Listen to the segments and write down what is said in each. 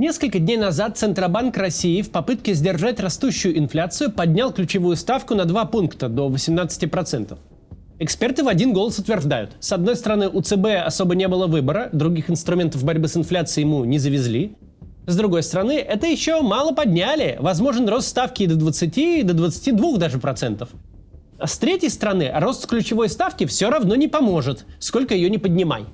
Несколько дней назад Центробанк России в попытке сдержать растущую инфляцию поднял ключевую ставку на 2 пункта до 18%. Эксперты в один голос утверждают, с одной стороны, у ЦБ особо не было выбора, других инструментов борьбы с инфляцией ему не завезли. С другой стороны, это еще мало подняли, возможен рост ставки и до 20, и до 22 даже процентов. А с третьей стороны, рост ключевой ставки все равно не поможет, сколько ее не поднимай.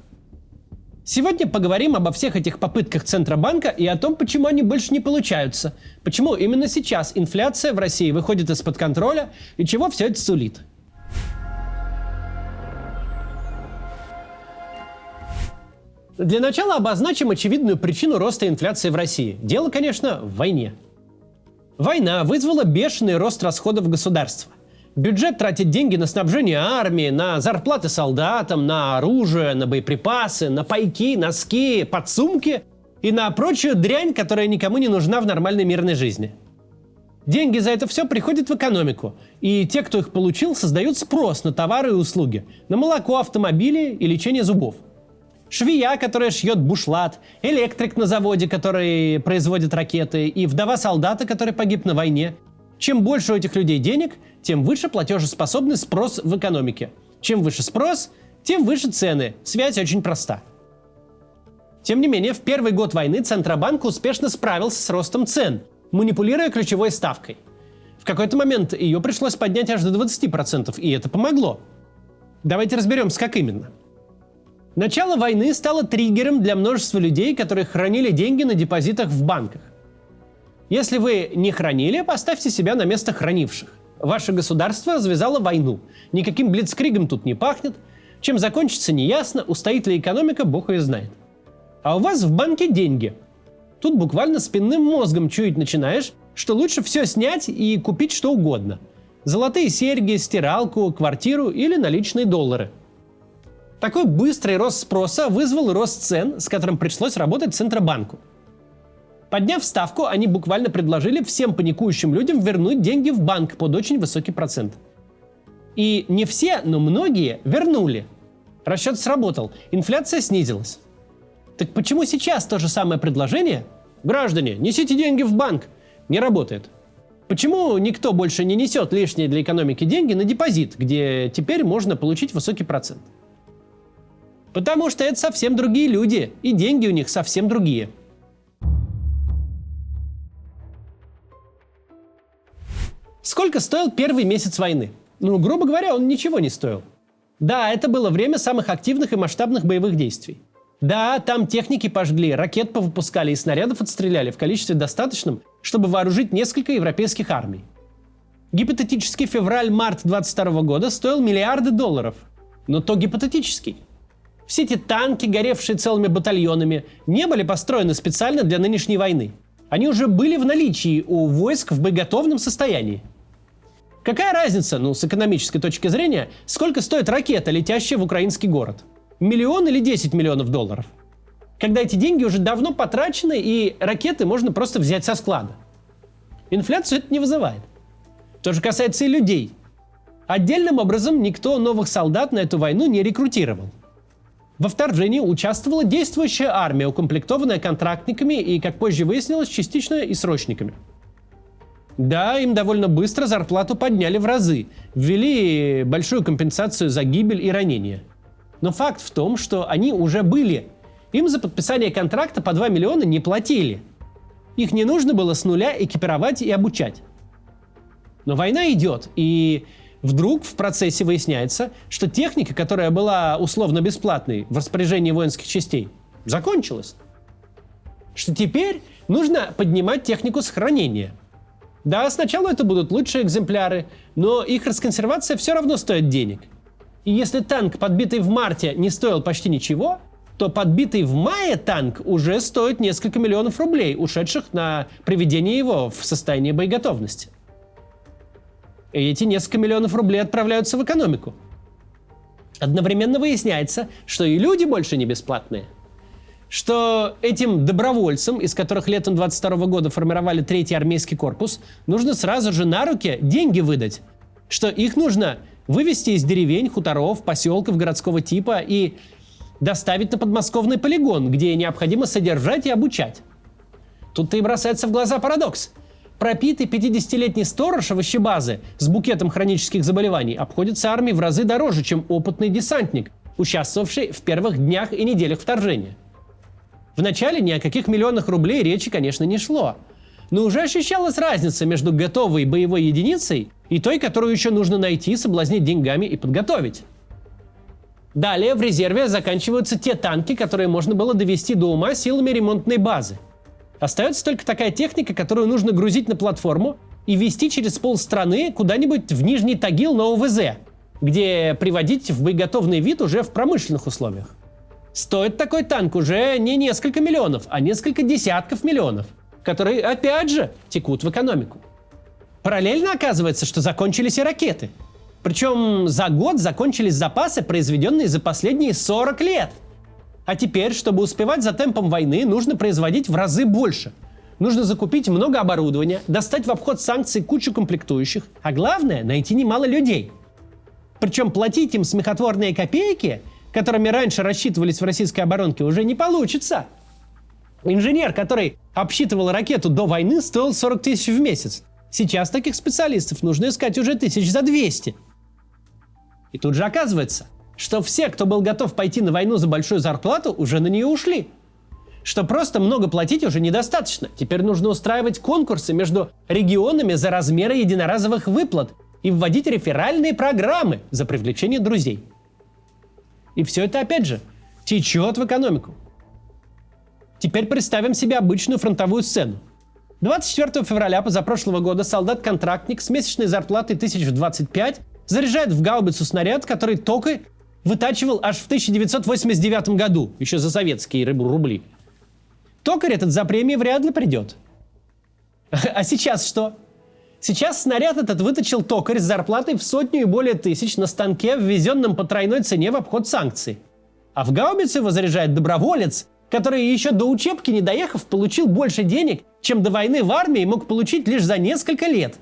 Сегодня поговорим обо всех этих попытках Центробанка и о том, почему они больше не получаются, почему именно сейчас инфляция в России выходит из-под контроля и чего все это сулит. Для начала обозначим очевидную причину роста инфляции в России. Дело, конечно, в войне. Война вызвала бешеный рост расходов государства. Бюджет тратит деньги на снабжение армии, на зарплаты солдатам, на оружие, на боеприпасы, на пайки, носки, подсумки и на прочую дрянь, которая никому не нужна в нормальной мирной жизни. Деньги за это все приходят в экономику, и те, кто их получил, создают спрос на товары и услуги, на молоко, автомобили и лечение зубов. Швея, которая шьет бушлат, электрик на заводе, который производит ракеты, и вдова солдата, который погиб на войне. Чем больше у этих людей денег, тем выше платежеспособный спрос в экономике. Чем выше спрос, тем выше цены. Связь очень проста. Тем не менее, в первый год войны Центробанк успешно справился с ростом цен, манипулируя ключевой ставкой. В какой-то момент ее пришлось поднять аж до 20%, и это помогло. Давайте разберемся, как именно. Начало войны стало триггером для множества людей, которые хранили деньги на депозитах в банках. Если вы не хранили, поставьте себя на место хранивших. Ваше государство развязало войну. Никаким блицкригом тут не пахнет. Чем закончится, неясно. Устоит ли экономика, бог ее знает. А у вас в банке деньги. Тут буквально спинным мозгом чуять начинаешь, что лучше все снять и купить что угодно. Золотые серьги, стиралку, квартиру или наличные доллары. Такой быстрый рост спроса вызвал рост цен, с которым пришлось работать Центробанку. Подняв ставку, они буквально предложили всем паникующим людям вернуть деньги в банк под очень высокий процент. И не все, но многие вернули. Расчет сработал, инфляция снизилась. Так почему сейчас то же самое предложение «Граждане, несите деньги в банк» не работает? Почему никто больше не несет лишние для экономики деньги на депозит, где теперь можно получить высокий процент? Потому что это совсем другие люди, и деньги у них совсем другие. Сколько стоил первый месяц войны? Грубо говоря, он ничего не стоил. Да, это было время самых активных и масштабных боевых действий. Да, там техники пожгли, ракет повыпускали и снарядов отстреляли в количестве достаточном, чтобы вооружить несколько европейских армий. Гипотетический февраль-март 22 года стоил миллиарды долларов. Но то гипотетический. Все эти танки, горевшие целыми батальонами, не были построены специально для нынешней войны. Они уже были в наличии у войск в боеготовном состоянии. Какая разница, с экономической точки зрения, сколько стоит ракета, летящая в украинский город? Миллион или 10 миллионов долларов? Когда эти деньги уже давно потрачены, и ракеты можно просто взять со склада. Инфляцию это не вызывает. То же касается и людей. Отдельным образом никто новых солдат на эту войну не рекрутировал. Во вторжении участвовала действующая армия, укомплектованная контрактниками и, как позже выяснилось, частично и срочниками. Да, им довольно быстро зарплату подняли в разы, ввели большую компенсацию за гибель и ранения. Но факт в том, что они уже были. Им за подписание контракта по 2 миллиона не платили. Их не нужно было с нуля экипировать и обучать. Но война идет, и вдруг в процессе выясняется, что техника, которая была условно бесплатной в распоряжении воинских частей, закончилась. Что теперь нужно поднимать технику с хранения. Да, сначала это будут лучшие экземпляры, но их расконсервация все равно стоит денег. И если танк, подбитый в марте, не стоил почти ничего, то подбитый в мае танк уже стоит несколько миллионов рублей, ушедших на приведение его в состояние боеготовности. И эти несколько миллионов рублей отправляются в экономику. Одновременно выясняется, что и люди больше не бесплатные. Что этим добровольцам, из которых летом 22 года формировали 3-й армейский корпус, нужно сразу же на руки деньги выдать. Что их нужно вывести из деревень, хуторов, поселков городского типа и доставить на подмосковный полигон, где необходимо содержать и обучать. Тут-то и бросается в глаза парадокс. Пропитый 50-летний сторож овощебазы с букетом хронических заболеваний обходится армии в разы дороже, чем опытный десантник, участвовавший в первых днях и неделях вторжения. Вначале ни о каких миллионах рублей речи, конечно, не шло. Но уже ощущалась разница между готовой боевой единицей и той, которую еще нужно найти, соблазнить деньгами и подготовить. Далее в резерве заканчиваются те танки, которые можно было довести до ума силами ремонтной базы. Остается только такая техника, которую нужно грузить на платформу и везти через полстраны куда-нибудь в Нижний Тагил на ОВЗ, где приводить в боеготовный вид уже в промышленных условиях. Стоит такой танк уже не несколько миллионов, а несколько десятков миллионов, которые, опять же, текут в экономику. Параллельно оказывается, что закончились и ракеты. Причем за год закончились запасы, произведенные за последние 40 лет. А теперь, чтобы успевать за темпом войны, нужно производить в разы больше. Нужно закупить много оборудования, достать в обход санкций кучу комплектующих, а главное – найти немало людей. Причем платить им смехотворные копейки, которыми раньше рассчитывались в российской оборонке, уже не получится. Инженер, который обсчитывал ракету до войны, стоил 40 тысяч в месяц. Сейчас таких специалистов нужно искать уже 1200. И тут же оказывается, что все, кто был готов пойти на войну за большую зарплату, уже на нее ушли. Что просто много платить уже недостаточно. Теперь нужно устраивать конкурсы между регионами за размеры единоразовых выплат и вводить реферальные программы за привлечение друзей. И все это, опять же, течет в экономику. Теперь представим себе обычную фронтовую сцену. 24 февраля позапрошлого года солдат-контрактник с месячной зарплатой 1025 заряжает в гаубицу снаряд, который токарь вытачивал аж в 1989 году, еще за советские рубли. Токарь этот за премией вряд ли придет. А сейчас что? Сейчас снаряд этот выточил токарь с зарплатой в 100 и более тысяч на станке, ввезенном по тройной цене в обход санкций. А в гаубицу его заряжает доброволец, который еще до учебки не доехав, получил больше денег, чем до войны в армии мог получить лишь за несколько лет,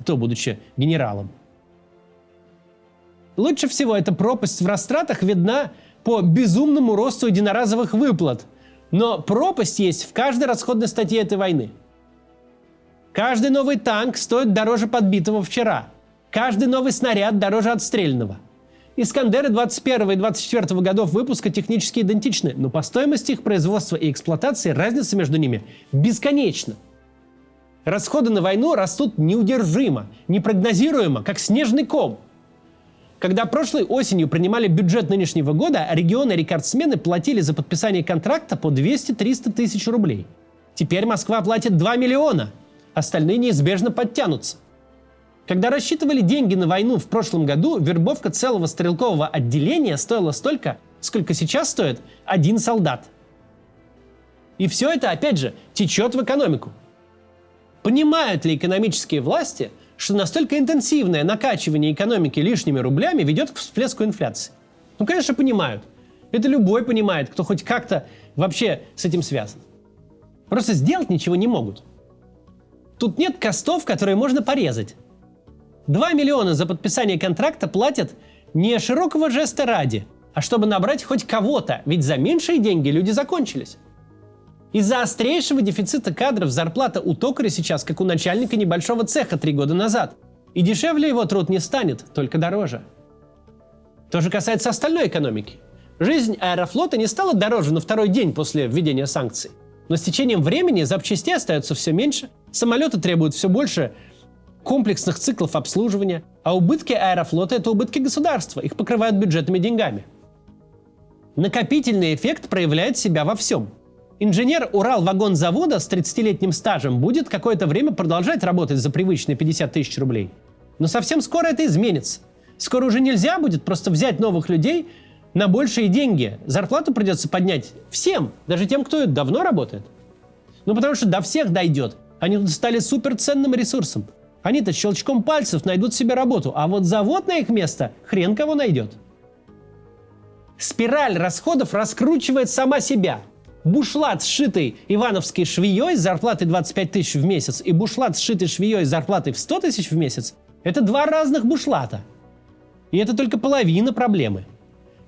то будучи генералом. Лучше всего эта пропасть в растратах видна по безумному росту единоразовых выплат. Но пропасть есть в каждой расходной статье этой войны. Каждый новый танк стоит дороже подбитого вчера. Каждый новый снаряд дороже отстрелянного. Искандеры 21 и 24 годов выпуска технически идентичны, но по стоимости их производства и эксплуатации разница между ними бесконечна. Расходы на войну растут неудержимо, непрогнозируемо, как снежный ком. Когда прошлой осенью принимали бюджет нынешнего года, регионы-рекордсмены платили за подписание контракта по 200-300 тысяч рублей. Теперь Москва платит 2 миллиона, остальные неизбежно подтянутся. Когда рассчитывали деньги на войну в прошлом году, вербовка целого стрелкового отделения стоила столько, сколько сейчас стоит один солдат. И все это, опять же, течет в экономику. Понимают ли экономические власти, что настолько интенсивное накачивание экономики лишними рублями ведет к всплеску инфляции? Ну, конечно, понимают. Это любой понимает, кто хоть как-то вообще с этим связан. Просто сделать ничего не могут. Тут нет костов, которые можно порезать. 2 миллиона за подписание контракта платят не широкого жеста ради, а чтобы набрать хоть кого-то, ведь за меньшие деньги люди закончились. Из-за острейшего дефицита кадров зарплата у токаря сейчас, как у начальника небольшого цеха 3 года назад. И дешевле его труд не станет, только дороже. То же касается остальной экономики. Жизнь Аэрофлота не стала дороже на второй день после введения санкций. Но с течением времени запчастей остается все меньше, самолеты требуют все больше комплексных циклов обслуживания, а убытки Аэрофлота – это убытки государства, их покрывают бюджетными деньгами. Накопительный эффект проявляет себя во всем. Инженер Уралвагонзавода с 30-летним стажем будет какое-то время продолжать работать за привычные 50 тысяч рублей. Но совсем скоро это изменится. Скоро уже нельзя будет просто взять новых людей на большие деньги. Зарплату придется поднять всем, даже тем, кто давно работает. Ну потому что до всех дойдет. Они тут стали суперценным ресурсом. Они-то щелчком пальцев найдут себе работу, а вот завод на их место хрен кого найдет. Спираль расходов раскручивает сама себя. Бушлат, сшитый ивановской швеей с зарплатой 25 тысяч в месяц, и бушлат, сшитый швеей с зарплатой в 100 тысяч в месяц – это два разных бушлата. И это только половина проблемы.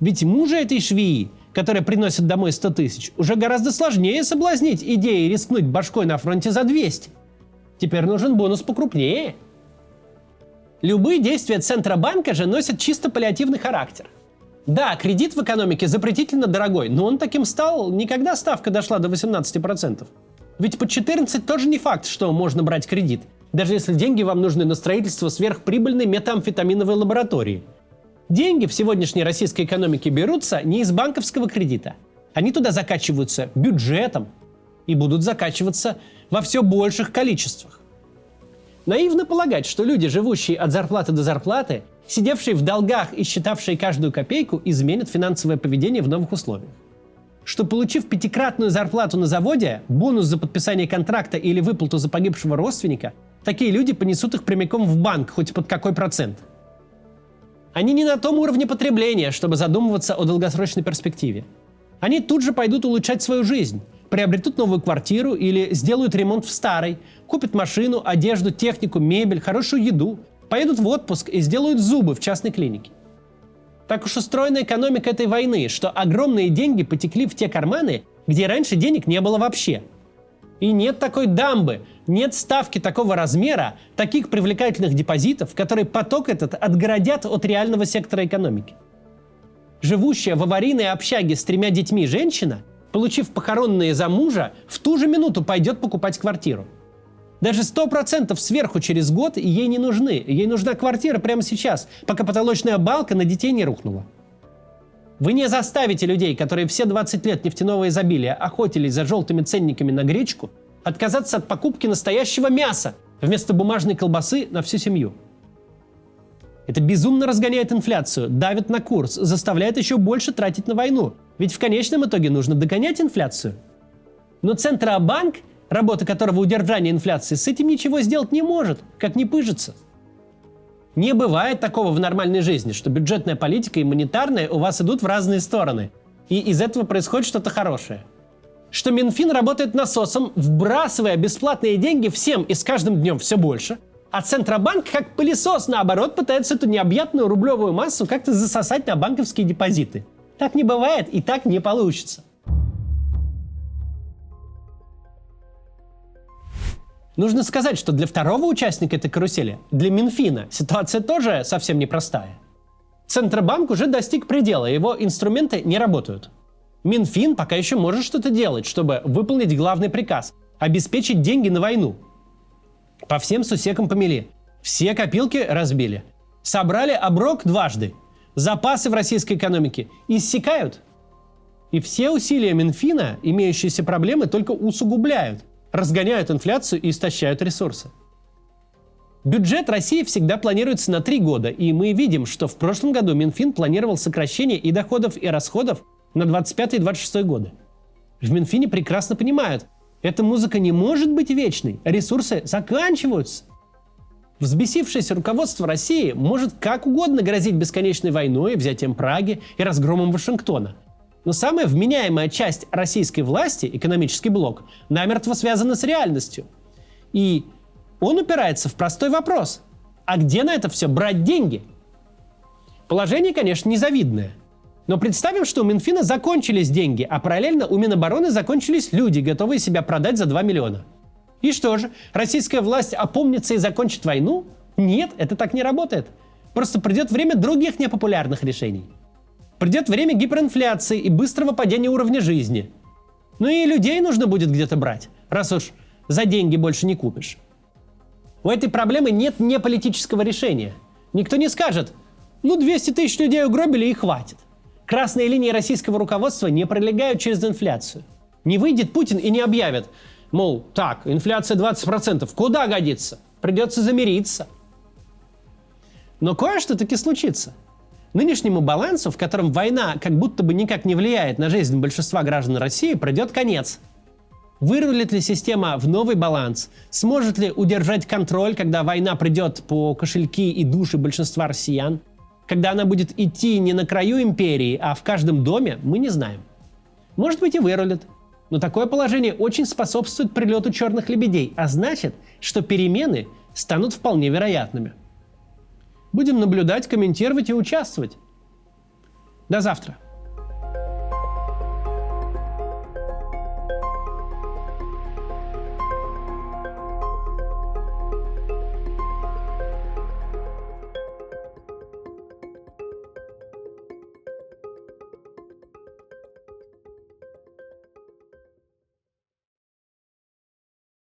Ведь мужа этой швеи, которые приносят домой 100 тысяч, уже гораздо сложнее соблазнить идеей рискнуть башкой на фронте за 200. Теперь нужен бонус покрупнее. Любые действия Центробанка же носят чисто паллиативный характер. Да, кредит в экономике запретительно дорогой, но он таким стал не когда ставка дошла до 18%. Ведь под 14 тоже не факт, что можно брать кредит, даже если деньги вам нужны на строительство сверхприбыльной метамфетаминовой лаборатории. Деньги в сегодняшней российской экономике берутся не из банковского кредита. Они туда закачиваются бюджетом и будут закачиваться во все больших количествах. Наивно полагать, что люди, живущие от зарплаты до зарплаты, сидевшие в долгах и считавшие каждую копейку, изменят финансовое поведение в новых условиях. Что, получив 5-кратную зарплату на заводе, бонус за подписание контракта или выплату за погибшего родственника, такие люди понесут их прямиком в банк, хоть под какой процент. Они не на том уровне потребления, чтобы задумываться о долгосрочной перспективе. Они тут же пойдут улучшать свою жизнь, приобретут новую квартиру или сделают ремонт в старой, купят машину, одежду, технику, мебель, хорошую еду, поедут в отпуск и сделают зубы в частной клинике. Так уж устроена экономика этой войны, что огромные деньги потекли в те карманы, где раньше денег не было вообще. И нет такой дамбы, нет ставки такого размера, таких привлекательных депозитов, которые поток этот отгородят от реального сектора экономики. Живущая в аварийной общаге с 3 детьми женщина, получив похоронные за мужа, в ту же минуту пойдет покупать квартиру. Даже 100% сверху через год ей не нужны. Ей нужна квартира прямо сейчас, пока потолочная балка на детей не рухнула. Вы не заставите людей, которые все 20 лет нефтяного изобилия охотились за желтыми ценниками на гречку, отказаться от покупки настоящего мяса вместо бумажной колбасы на всю семью. Это безумно разгоняет инфляцию, давит на курс, заставляет еще больше тратить на войну. Ведь в конечном итоге нужно догонять инфляцию. Но Центробанк, работа которого удержание инфляции, с этим ничего сделать не может, как не пыжится. Не бывает такого в нормальной жизни, что бюджетная политика и монетарная у вас идут в разные стороны, и из этого происходит что-то хорошее. Что Минфин работает насосом, вбрасывая бесплатные деньги всем и с каждым днем все больше, а Центробанк, как пылесос, наоборот, пытается эту необъятную рублевую массу как-то засосать на банковские депозиты. Так не бывает и так не получится. Нужно сказать, что для второго участника этой карусели, для Минфина, ситуация тоже совсем непростая. Центробанк уже достиг предела, его инструменты не работают. Минфин пока еще может что-то делать, чтобы выполнить главный приказ – обеспечить деньги на войну. По всем сусекам помели. Все копилки разбили. Собрали оброк дважды. Запасы в российской экономике иссякают. И все усилия Минфина имеющиеся проблемы только усугубляют. Разгоняют инфляцию и истощают ресурсы. Бюджет России всегда планируется на 3 года, и мы видим, что в прошлом году Минфин планировал сокращение и доходов, и расходов на 25 и 26 годы. В Минфине прекрасно понимают, эта музыка не может быть вечной, ресурсы заканчиваются. Взбесившееся руководство России может как угодно грозить бесконечной войной, взятием Праги и разгромом Вашингтона. Но самая вменяемая часть российской власти, экономический блок, намертво связана с реальностью. И он упирается в простой вопрос. А где на это все брать деньги? Положение, конечно, незавидное. Но представим, что у Минфина закончились деньги, а параллельно у Минобороны закончились люди, готовые себя продать за 2 миллиона. И что же, российская власть опомнится и закончит войну? Нет, это так не работает. Просто придет время других непопулярных решений. Придет время гиперинфляции и быстрого падения уровня жизни. Ну и людей нужно будет где-то брать, раз уж за деньги больше не купишь. У этой проблемы нет неполитического решения. Никто не скажет, 200 тысяч людей угробили и хватит. Красные линии российского руководства не пролегают через инфляцию. Не выйдет Путин и не объявит, мол, так, инфляция 20%, куда годится? Придется замириться. Но кое-что таки случится. Нынешнему балансу, в котором война как будто бы никак не влияет на жизнь большинства граждан России, придет конец. Вырулит ли система в новый баланс? Сможет ли удержать контроль, когда война придет по кошельки и души большинства россиян? Когда она будет идти не на краю империи, а в каждом доме, мы не знаем. Может быть и вырулит. Но такое положение очень способствует прилету черных лебедей, а значит, что перемены станут вполне вероятными. Будем наблюдать, комментировать и участвовать. До завтра.